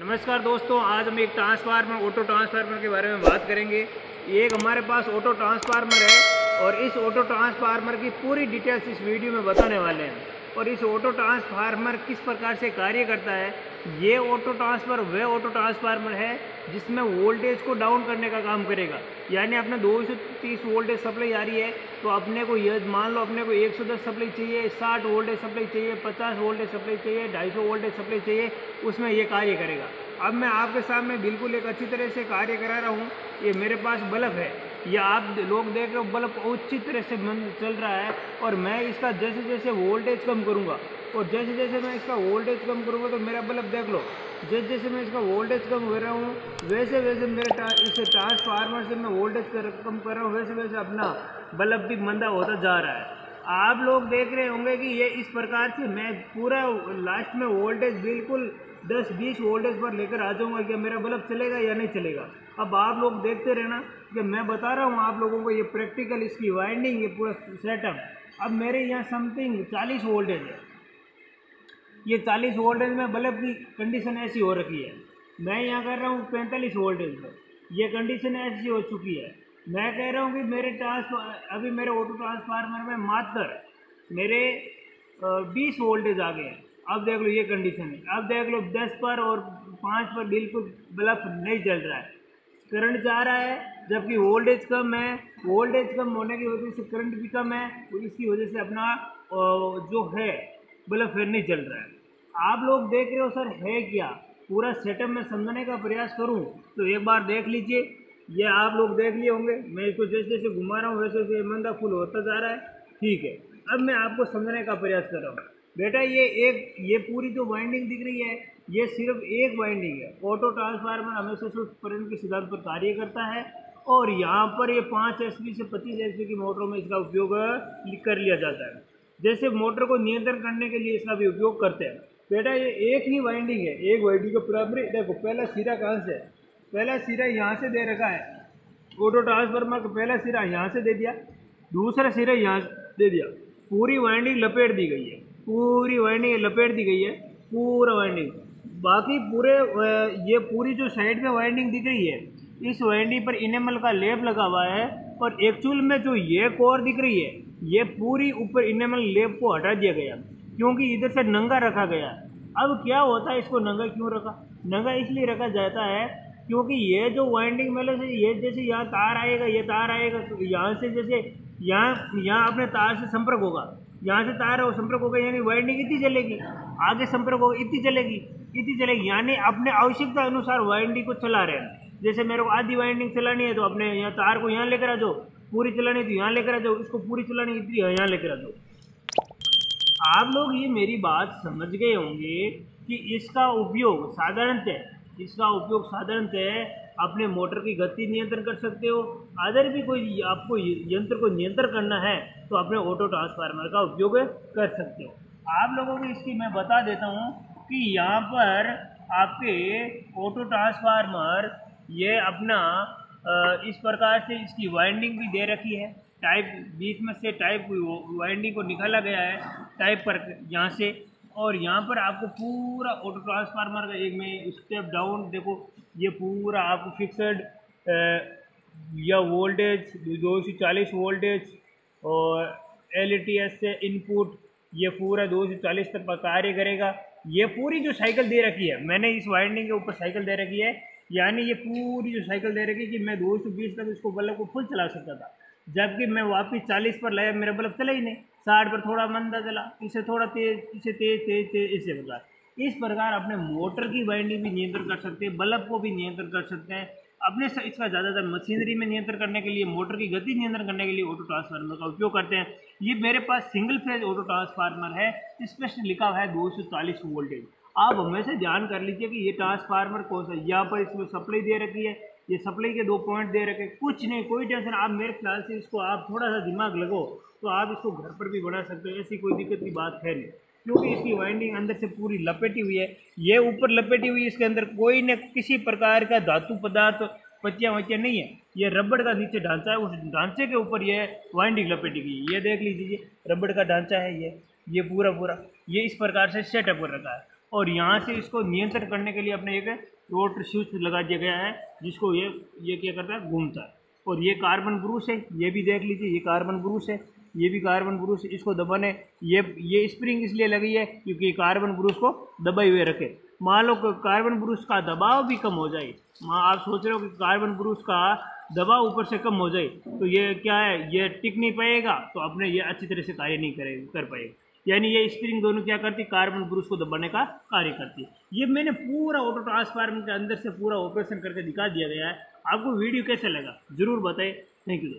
नमस्कार दोस्तों, आज हम एक ट्रांसफार्मर ऑटो ट्रांसफार्मर के बारे में बात करेंगे। एक हमारे पास ऑटो ट्रांसफार्मर है और इस ऑटो ट्रांसफार्मर की पूरी डिटेल्स इस वीडियो में बताने वाले हैं। और इस ऑटो ट्रांसफार्मर किस प्रकार से कार्य करता है, ये ऑटो ट्रांसफर वह ऑटो ट्रांसफार्मर है जिसमें वोल्टेज को डाउन करने का काम करेगा। यानी अपने 230 वोल्टेज सप्लाई आ रही है तो अपने को यह मान लो अपने को 110 सप्लाई चाहिए, 60 वोल्टेज सप्लाई चाहिए, 50 वोल्टेज सप्लाई चाहिए, 250 वोल्टेज सप्लाई चाहिए, उसमें ये कार्य करेगा। अब मैं आपके सामने बिल्कुल एक अच्छी तरह से कार्य करा रहा हूँ। ये मेरे पास बल्ब है, ये आप लोग देख रहे हो बल्ब अच्छी तरह से चल रहा है। और मैं इसका जैसे जैसे वोल्टेज कम करूँगा और जैसे जैसे मैं इसका वोल्टेज कम करूँगा तो मेरा बल्ब देख लो, जैसे जैसे मैं इसका वोल्टेज कम कर रहा हूँ वैसे वैसे मेरे इस ट्रांसफार्मर से मैं वोल्टेज कम कर रहा हूँ, वैसे वैसे अपना बल्ब भी मंदा होता जा रहा है। आप लोग देख रहे होंगे कि ये इस प्रकार से मैं पूरा लास्ट में वोल्टेज बिल्कुल 10-20 वोल्टेज पर लेकर आ जाऊँगा कि मेरा बल्ब चलेगा या नहीं चलेगा। अब आप लोग देखते रहना कि मैं बता रहा हूँ आप लोगों को ये प्रैक्टिकल, इसकी वाइंडिंग, ये पूरा सेटअप। अब मेरे यहाँ समथिंग 40 वोल्टेज है। ये 40 वोल्टेज में बल्ब की कंडीशन ऐसी हो रखी है। मैं यहाँ कर रहा हूँ 45 वोल्टेज में, ये कंडीशन ऐसी हो चुकी है। मैं कह रहा हूँ कि मेरे अभी मेरे ऑटो ट्रांसफार्मर में मात्र मेरे 20 वोल्टेज आ गए हैं। अब देख लो ये कंडीशन है। अब देख लो 10 पर और 5 पर बिल्कुल बल्ब नहीं जल रहा है, करंट जा रहा है, जबकि वोल्टेज कम है। वोल्टेज कम होने की वजह से करंट भी कम है, तो इसकी वजह से अपना जो है बल्ब फिर नहीं चल रहा है। आप लोग देख रहे हो सर है क्या, पूरा सेटअप में समझने का प्रयास करूं तो एक बार देख लीजिए। ये आप लोग देख लिए होंगे, मैं इसको जैसे जैसे घुमा रहा हूँ वैसे वैसे मंदा फुल होता जा रहा है। ठीक है, अब मैं आपको समझने का प्रयास कर रहा हूँ। बेटा ये पूरी जो वाइंडिंग दिख रही है ये सिर्फ एक वाइंडिंग है। ऑटो ट्रांसफार्मर हमेशा सिर्फ करंट के सिद्धांत पर कार्य करता है और यहाँ पर ये 5 HP से 25 HP की मोटरों में इसका उपयोग कर लिया जाता है। जैसे मोटर को नियंत्रण करने के लिए इसका भी उपयोग करते हैं। बेटा ये एक ही वाइंडिंग है, एक वाइंडिंग का प्राइमरी देखो, पहला सिरा कहाँ से है, पहला सिरा यहाँ से दे रखा है। ऑटो ट्रांसफार्मर का पहला सिरा यहाँ से दे दिया, दूसरा सिरा यहाँ से दे दिया, पूरी वाइंडिंग लपेट दी गई है, पूरी वाइंडिंग लपेट दी गई है, पूरा वाइंडिंग। बाकी पूरे ये पूरी जो साइड में वाइंडिंग दिख रही है, इस वाइंडिंग पर इनेमल का लेप लगा हुआ है। और एक्चुअल में जो ये कोर दिख रही है ये पूरी ऊपर इनेमल लेप को हटा दिया गया क्योंकि इधर से नंगा रखा गया। अब क्या होता है, इसको नंगा क्यों रखा, नंगा इसलिए रखा जाता है क्योंकि ये जो वाइंडिंग में से ये जैसे यहाँ तार आएगा, ये तार आएगा, तो यहाँ से जैसे यहाँ अपने तार से संपर्क होगा, यहाँ से तार और संपर्क होगा, यानी वाइंडिंग इतनी चलेगी, आगे संपर्क होगा इतनी चलेगी, यानी अपने आवश्यकता अनुसार वाइंडिंग को चला रहे हैं। जैसे मेरे को आधी वाइंडिंग चलानी है तो अपने यहाँ तार को यहाँ लेकर आ जाओ, पूरी चलानी है तो यहाँ लेकर आ जाओ, इसको पूरी चलानी इतनी यहाँ लेकर आ जाओ। आप लोग ये मेरी बात समझ गए होंगे कि इसका उपयोग साधारणतः अपने मोटर की गति नियंत्रण कर सकते हो। अदर भी कोई आपको यंत्र को नियंत्रण करना है तो अपने ऑटो ट्रांसफार्मर का उपयोग कर सकते हो। आप लोगों को इसकी मैं बता देता हूँ कि यहाँ पर आपके ऑटो ट्रांसफार्मर ये अपना इस प्रकार से इसकी वाइंडिंग भी दे रखी है, टाइप बीच में से टाइप वाइंडिंग को निकाला गया है टाइप पर यहाँ से। और यहाँ पर आपको पूरा ऑटो ट्रांसफार्मर का एक में स्टेप डाउन देखो, ये पूरा आपको फिक्सड या वोल्टेज 240 वोल्टेज और LTS से इनपुट ये पूरा 240 तक कार्य करेगा। ये पूरी जो साइकिल दे रखी है, मैंने इस वाइंडिंग के ऊपर साइकिल दे रखी है, यानी ये पूरी जो साइकिल दे रखी है कि मैं 220 तक इसको बल्ब को फुल चला सकता था, जबकि मैं वापस 40 पर लाया, मेरा बल्ब चला ही नहीं, 60 पर थोड़ा मंदा चला, इसे थोड़ा तेज, इसे तेज इसे प्रकार। इस प्रकार अपने मोटर की वाइंडिंग भी नियंत्रण कर सकते हैं, बल्ब को भी नियंत्रण कर सकते हैं। अपने इसका ज़्यादातर मशीनरी में नियंत्रण करने के लिए, मोटर की गति नियंत्रण करने के लिए ऑटो ट्रांसफार्मर का उपयोग करते हैं। ये मेरे पास सिंगल फेज ऑटो ट्रांसफार्मर है, स्पेशल लिखा हुआ है 240 वोल्टेज। आप हमेशा ध्यान कर लीजिए कि ये ट्रांसफार्मर कौन सा, यहाँ पर इसमें सप्लाई दे रखी है, ये सप्लाई के 2 पॉइंट दे रखे, कुछ नहीं, कोई टेंशन। आप मेरे ख्याल से इसको आप थोड़ा सा दिमाग लगाओ तो आप इसको घर पर भी बना सकते हो, ऐसी कोई दिक्कत की बात है नहीं, क्योंकि इसकी वाइंडिंग अंदर से पूरी लपेटी हुई है, ये ऊपर लपेटी हुई है, इसके अंदर कोई न किसी प्रकार का धातु पदार्थ पत्तियाँ वत्तियाँ नहीं है, ये रबड़ का नीचे ढांचा है, उस ढांचे के ऊपर ये वाइंडिंग लपेटी गई है। ये देख लीजिए, रबड़ का ढांचा है ये पूरा ये इस प्रकार से सेटअप कर रखा है। और यहाँ से इसको नियंत्रण करने के लिए अपने एक रोटर स्विच लगा दिया गया है, जिसको ये क्या करता है, घूमता है। और ये कार्बन ब्रूस है, ये भी देख लीजिए, ये कार्बन ब्रूस है, ये भी कार्बन ब्रूस। इसको दबाने ये स्प्रिंग इसलिए लगी है क्योंकि ये कार्बन ब्रूस को दबाए हुए रखे। मान लो कार्बन ब्रूस का दबाव भी कम हो जाए, आप सोच रहे हो कि कार्बन ब्रूस का दबाव ऊपर से कम हो जाए, तो ये क्या है, ये टिक नहीं पाएगा, तो अपने ये अच्छी तरह से कार्य नहीं कर पाएगा। यानी ये स्प्रिंग दोनों क्या करती, कार्बन ब्रूस को दबाने का कार्य करती है। ये मैंने पूरा ऑटो ट्रांसफार्मर के अंदर से पूरा ऑपरेशन करके दिखा दिया गया है। आपको वीडियो कैसा लगा ज़रूर बताएं। Thank you.